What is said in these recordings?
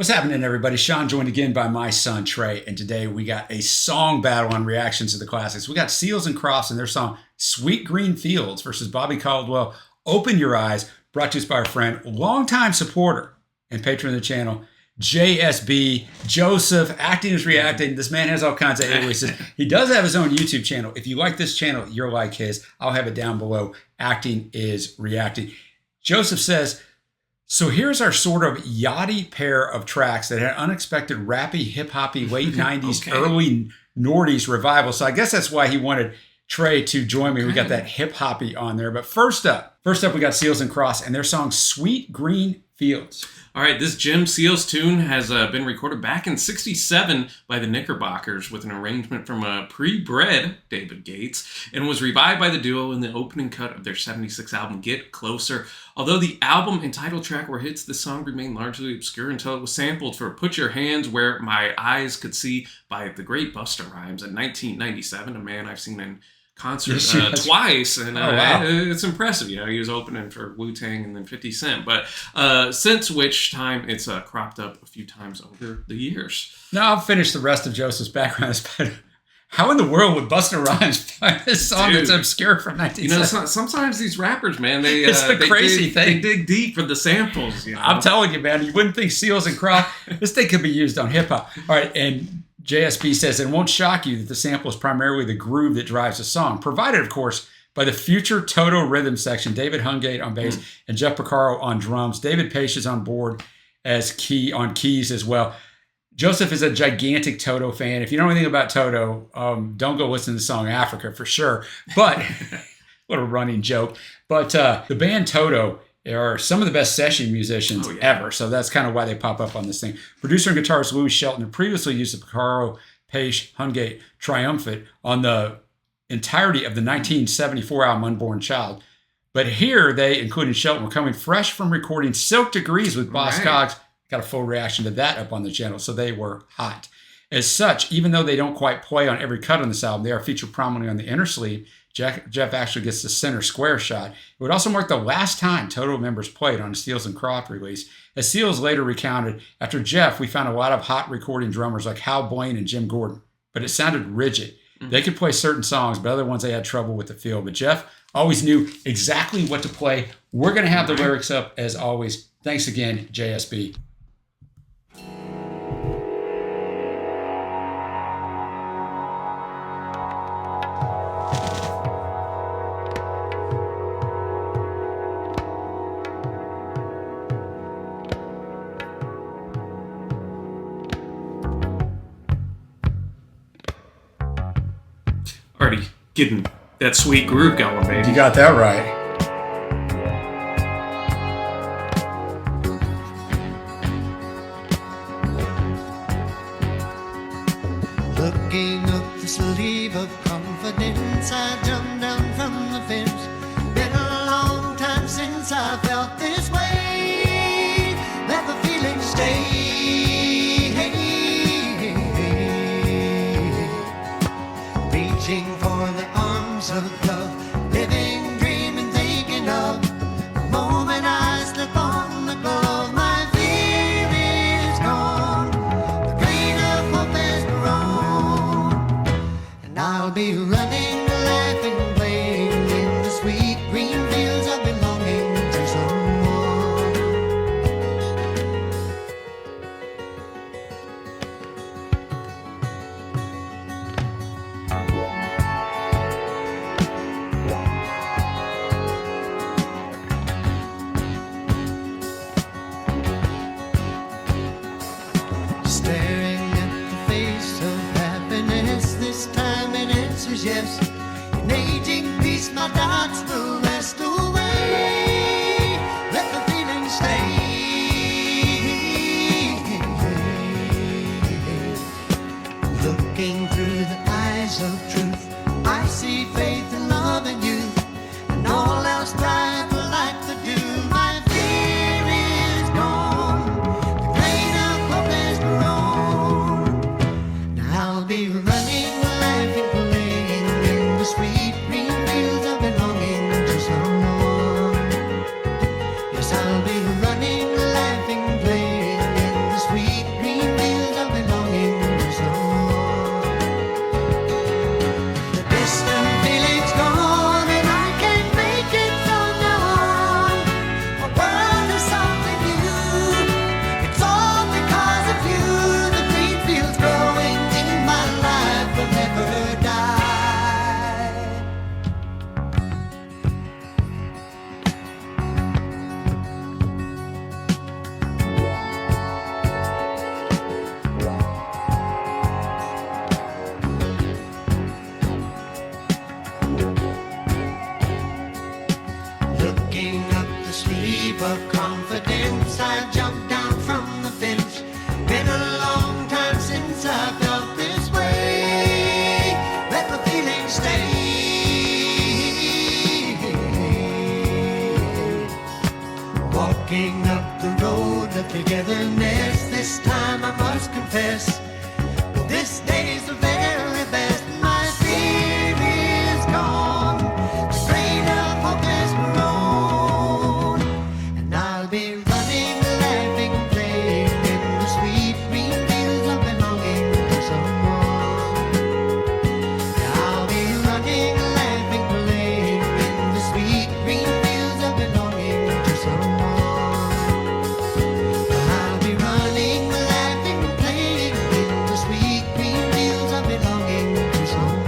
What's happening, everybody? Sean, joined again by my son, Trey, and today we got a song battle on reactions to the classics. We got Seals and Crofts and their song Sweet Green Fields versus Bobby Caldwell, Open Your Eyes, brought to us by our friend, longtime supporter and patron of the channel, JSB, Joseph, acting is reacting. This man has all kinds of aliases. He does have his own YouTube channel. If you like this channel, you're like his. I'll have it down below. Acting is reacting. Joseph says, so here's our sort of yachty pair of tracks that had unexpected rappy, hip-hoppy, late 90s, early noughties revival. So I guess that's why he wanted Trey to join me. We got that hip-hoppy on there. But first up we got Seals and Crofts and their song Sweet Green Fields. All right, this Jim Seals tune has been recorded back in '67 by the Knickerbockers with an arrangement from a pre-bred David Gates and was revived by the duo in the opening cut of their '76 album Get Closer. Although the album and title track were hits, the song remained largely obscure until it was sampled for Put Your Hands Where My Eyes Could See by the great Busta Rhymes in 1997, a man I've seen in concert twice, and it's impressive. You know, he was opening for Wu-Tang and then 50 Cent, but since which time it's cropped up a few times over the years. Now I'll finish the rest of Joseph's background. How in the world would Busta Rhymes find this song that's obscure from 1970? You know, sometimes these rappers, man, it's the crazy thing. They dig deep for the samples. You know? I'm telling you, man, you wouldn't think Seals and Crofts, this thing could be used on hip-hop. All right, and JSB says, it won't shock you that the sample is primarily the groove that drives the song, provided, of course, by the future Toto rhythm section, David Hungate on bass and Jeff Porcaro on drums. David Pace is on board as keys as well. Joseph is a gigantic Toto fan. If you know anything about Toto, don't go listen to the song Africa for sure. But, what a running joke. But the band Toto are some of the best session musicians ever. So that's kind of why they pop up on this thing. Producer and guitarist Louis Shelton had previously used the Porcaro, Pace, Hungate Triumphant on the entirety of the 1974 album Unborn Child. But here they, including Shelton, were coming fresh from recording Silk Degrees with Boss Cogs. Got a full reaction to that up on the channel. So they were hot. As such, even though they don't quite play on every cut on this album, they are featured prominently on the inner sleeve. Jeff actually gets the center square shot. It would also mark the last time Toto members played on a Seals and Crofts release. As Seals later recounted, after Jeff, we found a lot of hot recording drummers like Hal Blaine and Jim Gordon, but it sounded rigid. They could play certain songs, but other ones they had trouble with the feel. But Jeff always knew exactly what to play. We're going to have the lyrics up as always. Thanks again, JSB. Already getting that sweet groove going, baby. You got that right. Looking up the sleeve of confidence, I jumped down from the fence. Been a long time since I felt this way. Let the feeling stay. Reaching for the arms of love, living, dreaming, thinking of the moment I slip on the glove. My fear is gone, the grain of hope has grown, and I'll be running, laughing, playing in the sweet green fields of belonging to someone. Staring at the face of happiness, this time it answers yes. In aging peace, my doubts will rest away. Let the feeling stay. Looking through the eyes of truth, I see faith and love in you, and all else drive a light to do. My fear is gone, the grain of hope has grown. Now I'll be running, laughing, playing in the sweet green fields of belonging to someone. Yes, I'll be running, laughing, playing in the sweet of confidence, I jumped down from the fence. Been a long time since I felt this way. Let the feeling stay. Walking up the road of togetherness, this time I must confess, this day's the very best. My fear is gone, the grain of hope has grown, and I'll be running, laughing, playing in the sweet green fields of belonging to someone. I'll be running, laughing, playing in the sweet green fields of belonging to someone. I'll be running, laughing, playing in the sweet green fields of belonging to someone.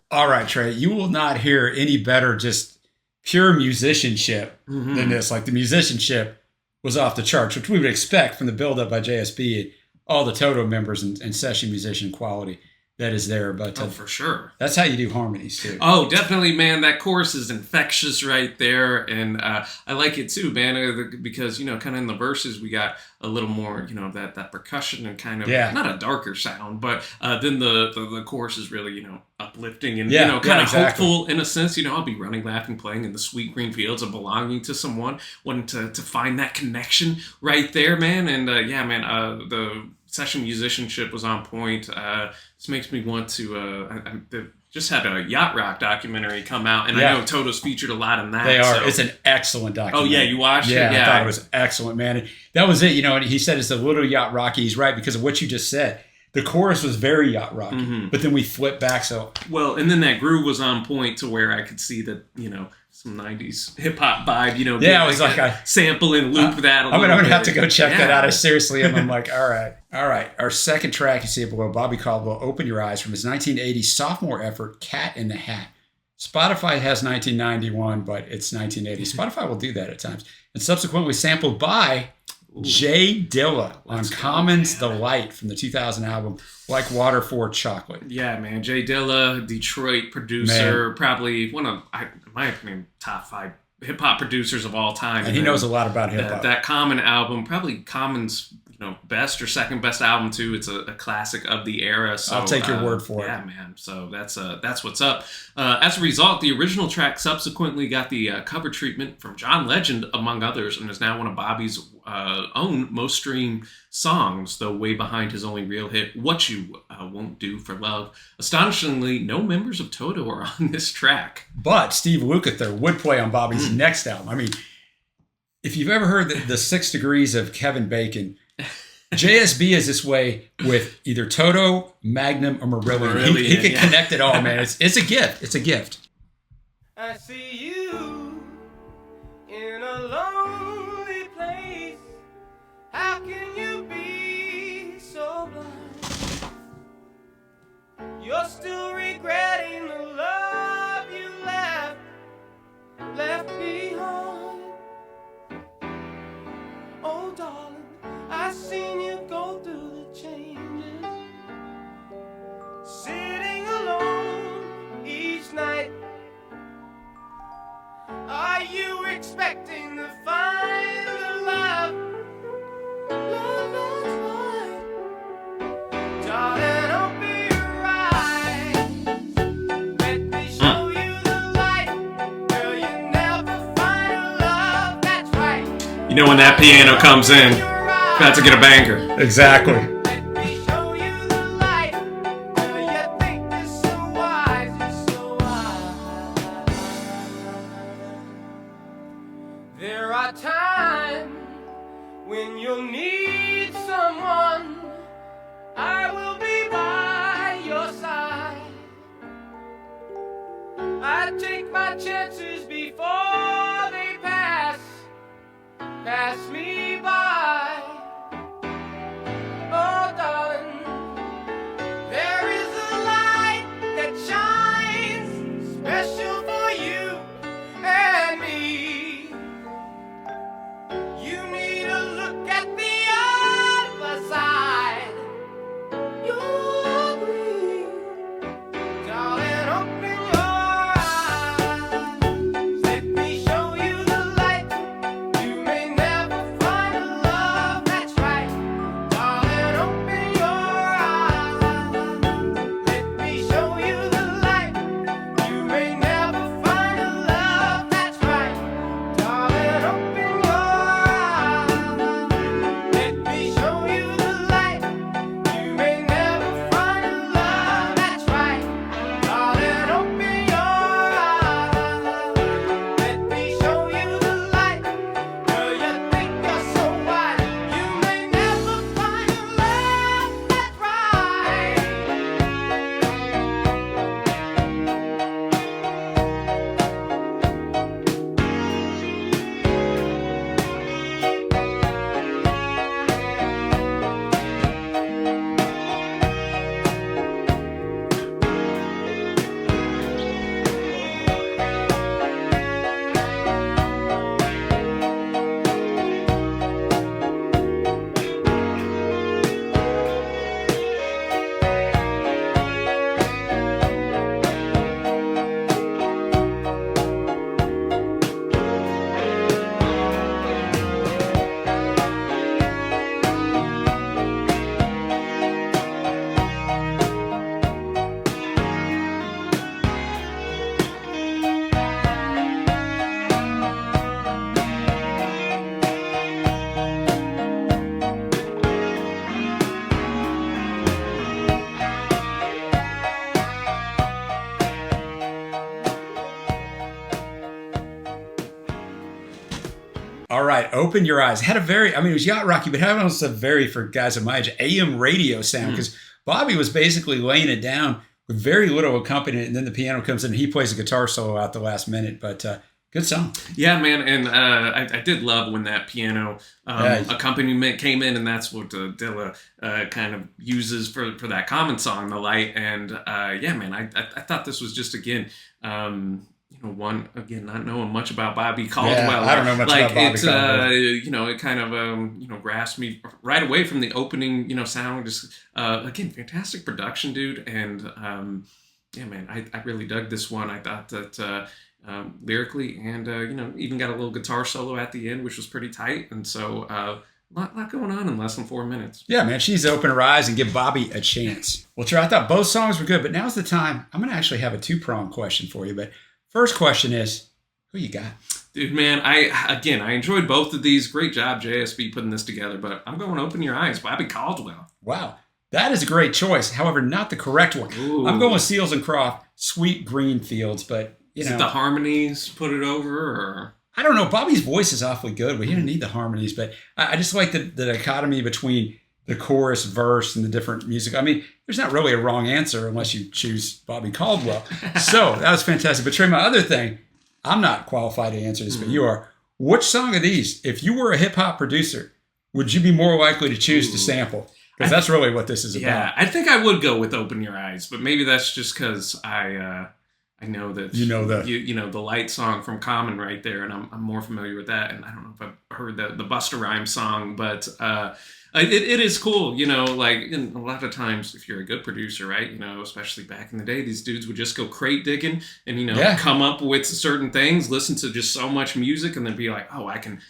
All right, Trey, you will not hear any better just pure musicianship than this. Like the musicianship was off the charts, which we would expect from the build-up by JSB and all the Toto members and session musician quality that is there. But Oh, for sure. that's how you do harmonies too. Oh, definitely, man. That chorus is infectious right there. And I like it too, man, because, kind of in the verses, we got a little more, that percussion and kind of, not a darker sound, but then the chorus is really, uplifting and, kind of hopeful in a sense. I'll be running, laughing, playing in the sweet green fields of belonging to someone, wanting to find that connection right there, man. And the session musicianship was on point. This makes me want to. I just had a yacht rock documentary come out, and I know Toto's featured a lot in that. They are. So. It's an excellent documentary. Oh yeah, you watched it? Yeah, I thought it was excellent, man. And that was it. And he said it's a little yacht rocky. He's right because of what you just said. The chorus was very yacht rocky, but then we flipped back. So and then that groove was on point to where I could see that some 90s hip hop vibe. Yeah, it was like a sample and loop that. I'm gonna have to go check that out. I seriously am. I'm like, all right. Our second track, you see it below, Bobby Caldwell, Open Your Eyes, from his 1980 sophomore effort, Cat in the Hat. Spotify has 1991, but it's 1980. Spotify will do that at times. And subsequently sampled by Jay Dilla on Common's Delight from the 2000 album, Like Water for Chocolate. Yeah, man. Jay Dilla, Detroit producer, probably one of, in my opinion, top 5 hip-hop producers of all time. And he knows a lot about hip-hop. That Common album, probably Common's best or second best album too. It's a classic of the era. So I'll take your word for it. Yeah, man. So that's what's up. As a result, the original track subsequently got the cover treatment from John Legend, among others, and is now one of Bobby's own most streamed songs, though way behind his only real hit, What You Won't Do for Love. Astonishingly, no members of Toto are on this track. But Steve Lukather would play on Bobby's next album. I mean, if you've ever heard the 6 Degrees of Kevin Bacon, JSB is this way with either Toto, Magnum, or Marillion. He can connect it all, man. It's a gift. It's a gift. I see you in a lonely place. How can you be so blind? You're still regretting the love you left behind. Oh, darling, I've seen you go through the changes, sitting alone each night. Are you expecting to find the love that's right? Darling, open your eyes. Let me show you the light. Girl, you never find a love that's right. When that piano comes in, about to get a banger. Exactly. Let me show you the light. Girl, you think you're so wise, you're so wise. There are times when you'll need someone. I will be by take my chances before they pass me by. Oh, darling, there is a light that shines special for you and me. You need to look at the other side. You'll agree. Darling, open your eyes. Let me show you the light. You may never find a love that's right. Darling, open your eyes. Let me show you the light. You may never find a love that's right. Darling, open your eyes. Let me show you the light. You may never find a love that's right. Darling, open your eyes. Let me show you the light. Girl, you think you're so wise. You may never find a love that's right. All right, Open Your Eyes. Had a very, I mean, it was yacht rocky, but had almost a very, for guys of my age, AM radio sound, because Bobby was basically laying it down with very little accompaniment, and then the piano comes in and he plays a guitar solo out the last minute, but good song. Yeah, man, and I did love when that piano accompaniment came in, and that's what Dilla kind of uses for that common song, The Light. And yeah, man, I thought this was just, again, one, again, not knowing much about Bobby Caldwell. Yeah, I don't know much about Bobby Caldwell. It kind of, grasped me right away from the opening, sound. Just, again, fantastic production, dude. And, yeah, man, I really dug this one. I thought that lyrically and, even got a little guitar solo at the end, which was pretty tight. And so, a lot going on in less than 4 minutes. Yeah, man, she needs to open her eyes and give Bobby a chance. Well, Trey, I thought both songs were good, but now's the time. I'm going to actually have a two-pronged question for you, but first question is, who you got? Dude, man, I enjoyed both of these. Great job, JSB, putting this together, but I'm going Open Your Eyes, Bobby Caldwell. Wow, that is a great choice. However, not the correct one. Ooh. I'm going with Seals and Crofts, Sweet Green Fields, but, Is it the harmonies put it over, or? I don't know. Bobby's voice is awfully good, but he didn't need the harmonies, but I just like the dichotomy between the chorus, verse, and the different music. I mean, there's not really a wrong answer unless you choose Bobby Caldwell. So that was fantastic. But Trey, my other thing, I'm not qualified to answer this, but you are. Which song of these, if you were a hip hop producer, would you be more likely to choose to sample? Because that's really what this is about. Yeah, I think I would go with Open Your Eyes, but maybe that's just because I know that the Light song from Common right there, and I'm more familiar with that. And I don't know if I've heard the Busta Rhymes song, but it is cool, and a lot of times if you're a good producer, right, especially back in the day, these dudes would just go crate digging and, come up with certain things, listen to just so much music, and then be like, oh, I can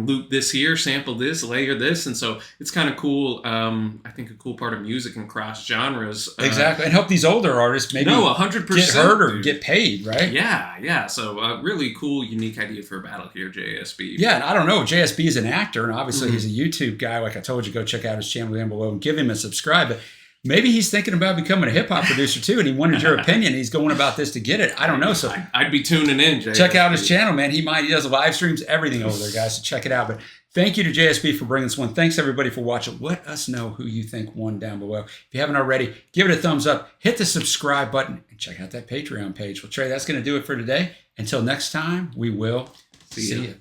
loop this here, sample this, layer this. And so it's kind of cool. I think a cool part of music and cross genres. Exactly. And help these older artists maybe 100%, get heard or dude. get paid, right? Yeah. So really cool, unique idea for a battle here, JSB. Yeah, and I don't know. JSB is an actor, and obviously he's a YouTube guy. Like I told you, go check out his channel down below and give him a subscribe. But maybe he's thinking about becoming a hip hop producer too, and he wanted your opinion. He's going about this to get it. I don't know. So I'd be tuning in, JSB. Check out his channel, man. He does live streams, everything over there, guys. So check it out. But Thank you to JSB for bringing this one. Thanks, everybody, for watching. Let us know who you think won down below. If you haven't already, give it a thumbs up, hit the subscribe button, and check out that Patreon page. Well, Trey, that's going to do it for today. Until next time, we will see you.